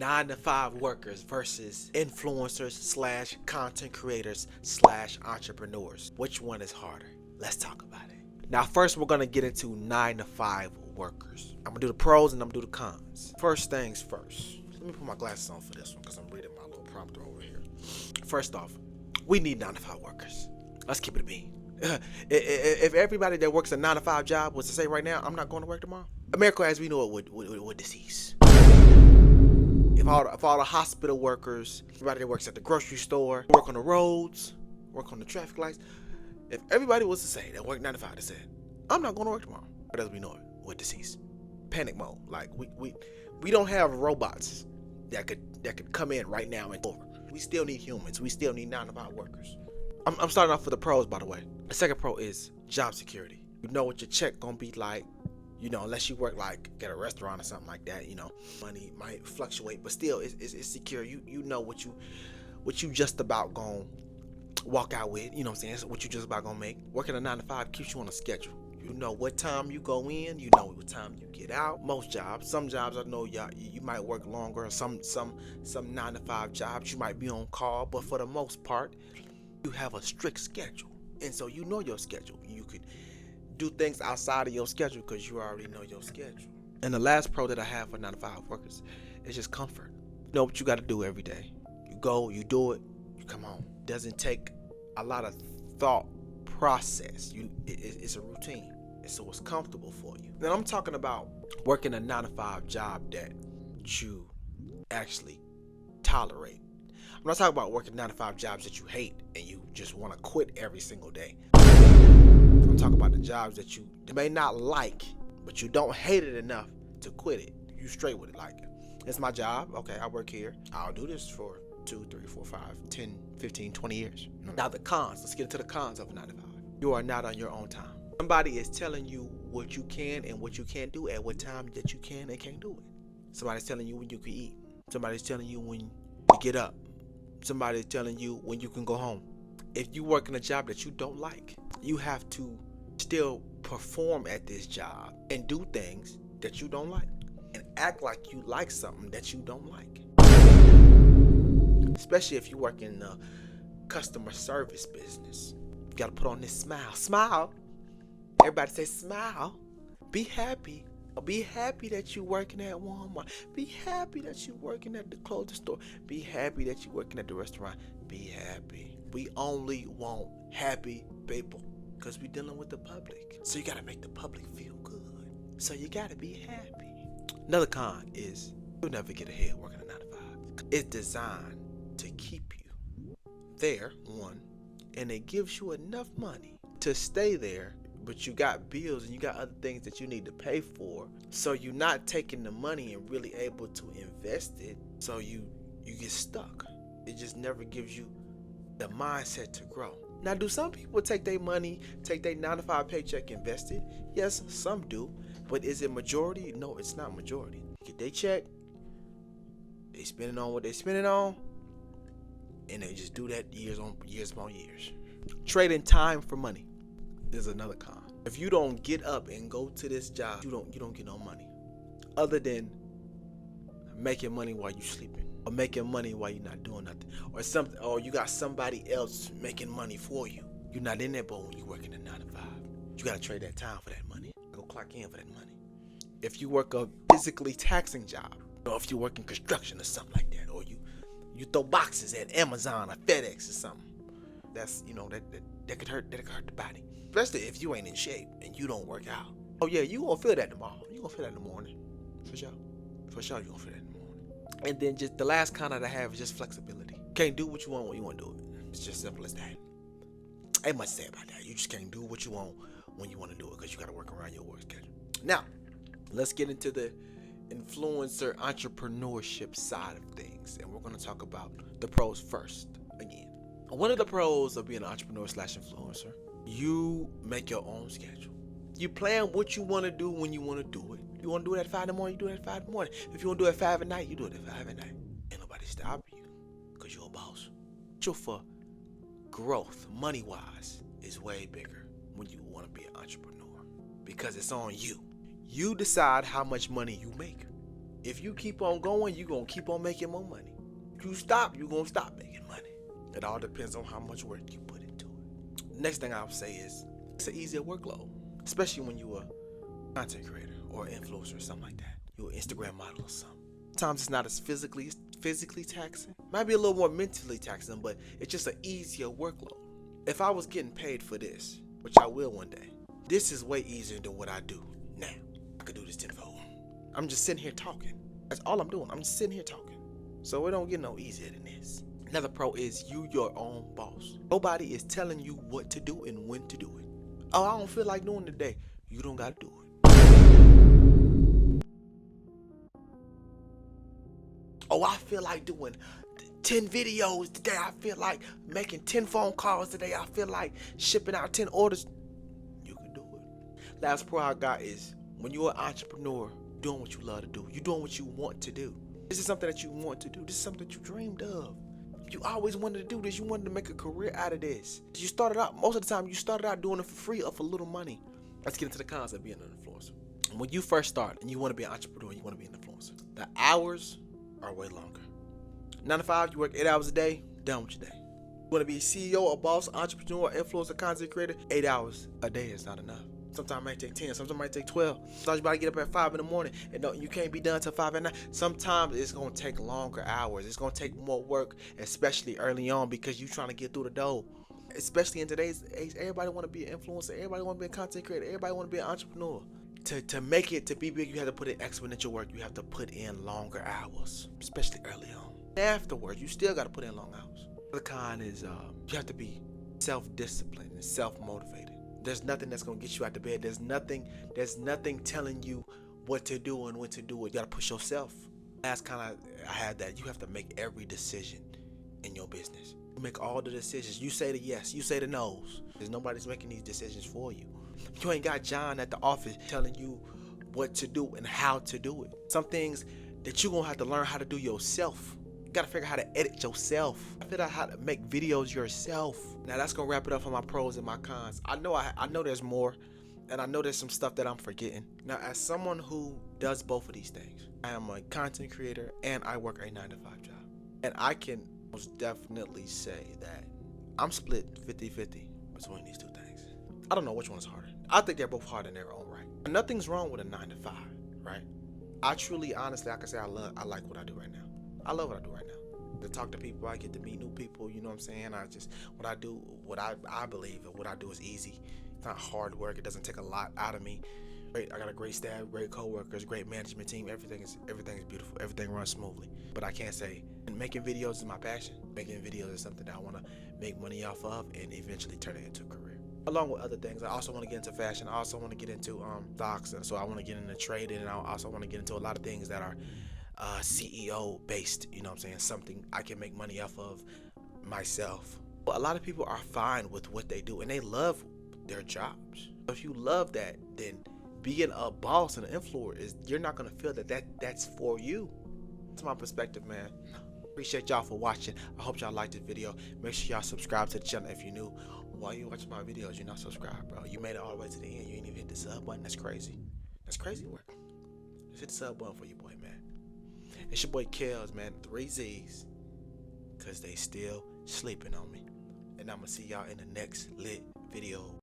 9 to 5 workers versus influencers slash content creators slash entrepreneurs. Which one is harder? Let's talk about it. Now, first, we're going to get into 9 to 5 workers. I'm going to do the pros and I'm going to do the cons. First things first. Let me put my glasses on for this one because I'm reading my little prompter over here. First off, we need 9 to 5 workers. Let's keep it a bean. If everybody that works a 9 to 5 job was to say right now, I'm not going to work tomorrow, America as we know it would decease. If all the hospital workers, everybody that works at the grocery store, work on the roads, work on the traffic lights, if everybody was to say that work 9 to 5, they said, I'm not going to work tomorrow, but as we know it would decease. Panic mode. Like we don't have robots that could come in right now and over. We still need humans. We still need 9 to 5 workers. I'm starting off with the pros, by the way. The second pro is job security. You know what your check gonna be like. You know, unless you work like at a restaurant or something like that, you know, money might fluctuate, but still it's secure. You know what you just about gonna walk out with, you know what I'm saying? It's what you just about gonna make. Working a 9 to 5 keeps you on a schedule. You know what time you go in, you know what time you get out. Most jobs, some jobs I know you might work longer, some 9 to 5 jobs you might be on call, but for the most part, you have a strict schedule. And so you know your schedule. You could do things outside of your schedule because you already know your schedule. And the last pro that I have for 9 to 5 workers is just comfort. You know what you got to do every day. You go, you do it, you come home. Doesn't take a lot of thought process. It's a routine. So it's comfortable for you. Then I'm talking about working a 9 to 5 job that you actually tolerate. I'm not talking about working 9 to 5 jobs that you hate and you just want to quit every single day. I'm talking about the jobs that you may not like, but you don't hate it enough to quit it. You straight with it. Like, it's my job. Okay, I work here. I'll do this for 2, 3, 4, 5, 10, 15, 20 years. Now the cons. Let's get into the cons of a 9 to 5. You are not on your own time. Somebody is telling you what you can and what you can't do at what time that you can and can't do it. Somebody's telling you when you can eat. Somebody's telling you when you get up. Somebody's telling you when you can go home. If you work in a job that you don't like, you have to still perform at this job and do things that you don't like and act like you like something that you don't like. Especially if you work in the customer service business. You gotta put on this smile. Smile. Everybody say smile. Be happy. Be happy that you're working at Walmart. Be happy that you're working at the clothing store. Be happy that you're working at the restaurant. Be happy. We only want happy people because we're dealing with the public. So you got to make the public feel good. So you got to be happy. Another con is you'll never get ahead working a 9 to 5. It's designed to keep you there, one, and it gives you enough money to stay there. But you got bills and you got other things that you need to pay for. So you're not taking the money and really able to invest it. So you get stuck. It just never gives you the mindset to grow. Now, do some people take their money, take their 9 to 5 paycheck, invest it? Yes, some do. But is it majority? No, it's not majority. Get their check, they spend it on what they spend it on, and they just do that years upon years. Trading time for money is another con. If you don't get up and go to this job, you don't get no money. Other than making money while you sleeping, or making money while you're not doing nothing, or something, or you got somebody else making money for you. You're not in that boat when you're working a 9 to 5. You gotta trade that time for that money. Go clock in for that money. If you work a physically taxing job, or if you work in construction or something like that, or you throw boxes at Amazon or FedEx or something, that's that could hurt the body. Especially if you ain't in shape and you don't work out. Oh yeah, you gonna feel that tomorrow. You gonna feel that in the morning. For sure you gonna feel that in the morning. And then just the last con that I have is just flexibility. You can't do what you want when you want to do it. It's just simple as that. Ain't much to say about that. You just can't do what you want when you want to do it because you gotta work around your work schedule. Now, let's get into the influencer entrepreneurship side of things. And we're gonna talk about the pros first again. One of the pros of being an entrepreneur / influencer, you make your own schedule. You plan what you want to do when you want to do it. You want to do it at 5 in the morning, you do it at 5 in the morning. If you want to do it at 5 at night, you do it at 5 at night. Ain't nobody stop you because you're a boss. For growth, money-wise, is way bigger when you want to be an entrepreneur because it's on you. You decide how much money you make. If you keep on going, you're going to keep on making more money. If you stop, you're going to stop making money. It all depends on how much work you put into it. Next thing I would say is it's an easier workload, especially when you're a content creator or influencer or something like that. You're an Instagram model or something. Sometimes it's not as physically taxing. Might be a little more mentally taxing, but it's just an easier workload. If I was getting paid for this, which I will one day, this is way easier than what I do now. I could do this tenfold. I'm just sitting here talking. That's all I'm doing. I'm just sitting here talking. So it don't get no easier than this. Another pro is you your own boss. Nobody is telling you what to do and when to do it. Oh, I don't feel like doing it today. You don't gotta do it. Oh, I feel like doing 10 videos today. I feel like making 10 phone calls today. I feel like shipping out 10 orders. You can do it. Last pro I got is when you're an entrepreneur, doing what you love to do. You're doing what you want to do. This is something that you want to do. This is something that you dreamed of. You always wanted to do this. You wanted to make a career out of this. You started out, most of the time, you started out doing it for free or for little money. Let's get into the cons of being an influencer. When you first start and you want to be an entrepreneur, you want to be an influencer, the hours are way longer. 9 to 5, you work 8 hours a day, done with your day. You want to be a CEO, a boss, entrepreneur, influencer, content creator, 8 hours a day is not enough. Sometimes it might take 10, sometimes it might take 12. Sometimes you gotta get up at 5 in the morning and you can't be done till 5 at night. Sometimes it's gonna take longer hours. It's gonna take more work, especially early on because you're trying to get through the door. Especially in today's age, everybody wanna be an influencer, everybody wanna be a content creator, everybody wanna be an entrepreneur. To make it, to be big, you have to put in exponential work. You have to put in longer hours, especially early on. Afterwards, you still gotta put in long hours. The con is you have to be self-disciplined and self-motivated. There's nothing that's gonna get you out of bed. There's nothing telling you what to do and when to do it. You gotta push yourself. Last kind I had that you have to make every decision in your business. You make all the decisions. You say the yes, you say the no's. There's nobody's making these decisions for you. You ain't got John at the office telling you what to do and how to do it. Some things that you're gonna have to learn how to do yourself. You gotta figure out how to edit yourself. Figure out how to make videos yourself. Now that's gonna wrap it up for my pros and my cons. I know there's more, and I know there's some stuff that I'm forgetting. Now, as someone who does both of these things, I am a content creator and I work a 9-to-5 job. And I can most definitely say that I'm split 50-50 between these two things. I don't know which one's harder. I think they're both hard in their own right. Nothing's wrong with a 9-to-5, right? I truly, honestly, I can say I like what I do right now. I love what I do right now. To talk to people, I get to meet new people, you know what I'm saying? What I do, what I believe and what I do is easy. It's not hard work. It doesn't take a lot out of me. I got a great staff, great coworkers, great management team. Everything is beautiful. Everything runs smoothly. But I can't say making videos is my passion. Making videos is something that I want to make money off of and eventually turn it into a career. Along with other things, I also want to get into fashion. I also want to get into stocks, and so I want to get into trading, and I also want to get into a lot of things that are CEO based, you know what I'm saying? Something I can make money off of myself. But a lot of people are fine with what they do and they love their jobs. If you love that, then being a boss and an influencer you're not gonna feel that's for you. That's my perspective, man. Appreciate y'all for watching. I hope y'all liked this video. Make sure y'all subscribe to the channel if you're new. While you're watching my videos, you're not subscribed, bro. You made it all the way to the end. You ain't even hit the sub button. That's crazy. That's crazy work. Just hit the sub button for your boy, man. It's your boy Kels, man, 3 Z's, cause they still sleeping on me. And I'ma see y'all in the next lit video.